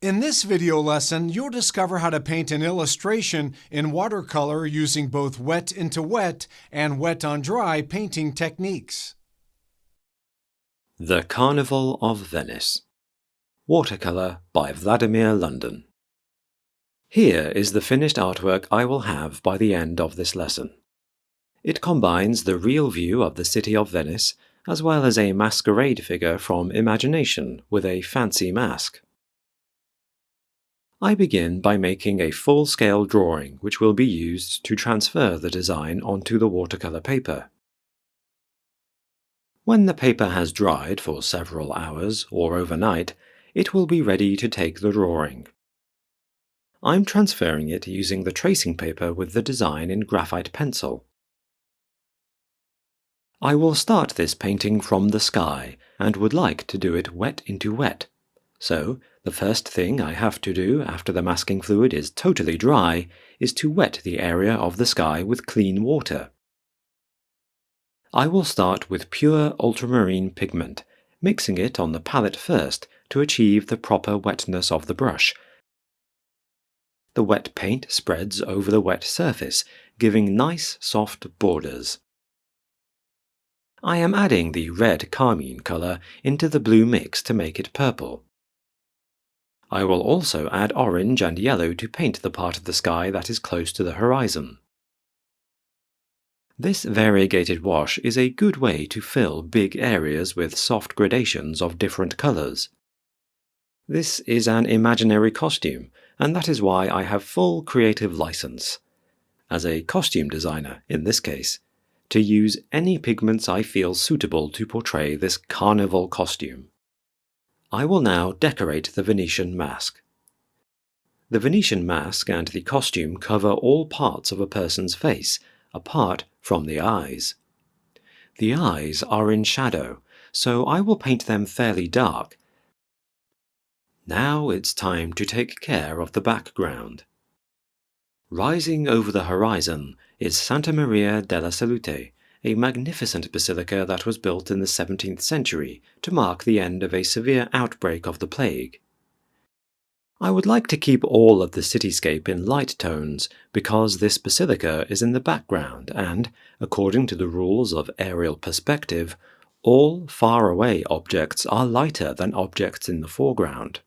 In this video lesson, you'll discover how to paint an illustration in watercolor using both wet into wet and wet on dry painting techniques. The Carnival of Venice. Watercolor by Vladimir London. Here is the finished artwork I will have by the end of this lesson. It combines the real view of the city of Venice as well as a masquerade figure from imagination with a fancy mask. I begin by making a full-scale drawing which will be used to transfer the design onto the watercolor paper. When the paper has dried for several hours or overnight, it will be ready to take the drawing. I'm transferring it using the tracing paper with the design in graphite pencil. I will start this painting from the sky and would like to do it wet into wet. So, the first thing I have to do after the masking fluid is totally dry is to wet the area of the sky with clean water. I will start with pure ultramarine pigment, mixing it on the palette first to achieve the proper wetness of the brush. The wet paint spreads over the wet surface, giving nice soft borders. I am adding the red carmine color into the blue mix to make it purple. I will also add orange and yellow to paint the part of the sky that is close to the horizon. This variegated wash is a good way to fill big areas with soft gradations of different colors. This is an imaginary costume, and that is why I have full creative license, as a costume designer in this case, to use any pigments I feel suitable to portray this carnival costume. I will now decorate the Venetian mask. The Venetian mask and the costume cover all parts of a person's face, apart from the eyes. The eyes are in shadow, so I will paint them fairly dark. Now it's time to take care of the background. Rising over the horizon is Santa Maria della Salute, a magnificent basilica that was built in the 17th century to mark the end of a severe outbreak of the plague. I would like to keep all of the cityscape in light tones because this basilica is in the background and, according to the rules of aerial perspective, all far-away objects are lighter than objects in the foreground.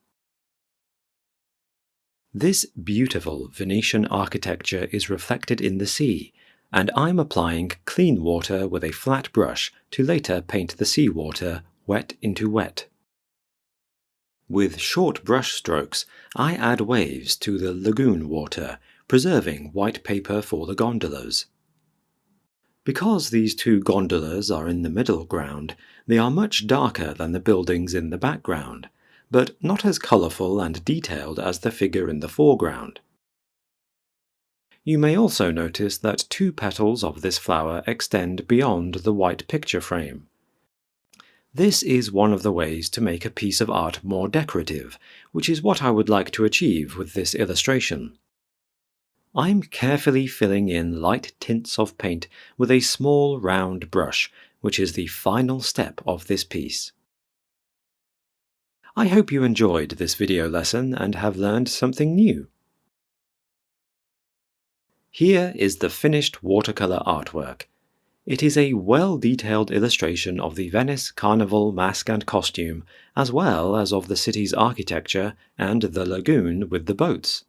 This beautiful Venetian architecture is reflected in the sea, and I'm applying clean water with a flat brush to later paint the sea water wet into wet. With short brush strokes, I add waves to the lagoon water, preserving white paper for the gondolas. Because these two gondolas are in the middle ground, they are much darker than the buildings in the background, but not as colourful and detailed as the figure in the foreground. You may also notice that two petals of this flower extend beyond the white picture frame. This is one of the ways to make a piece of art more decorative, which is what I would like to achieve with this illustration. I'm carefully filling in light tints of paint with a small round brush, which is the final step of this piece. I hope you enjoyed this video lesson and have learned something new. Here is the finished watercolor artwork. It is a well-detailed illustration of the Venice Carnival mask and costume, as well as of the city's architecture and the lagoon with the boats.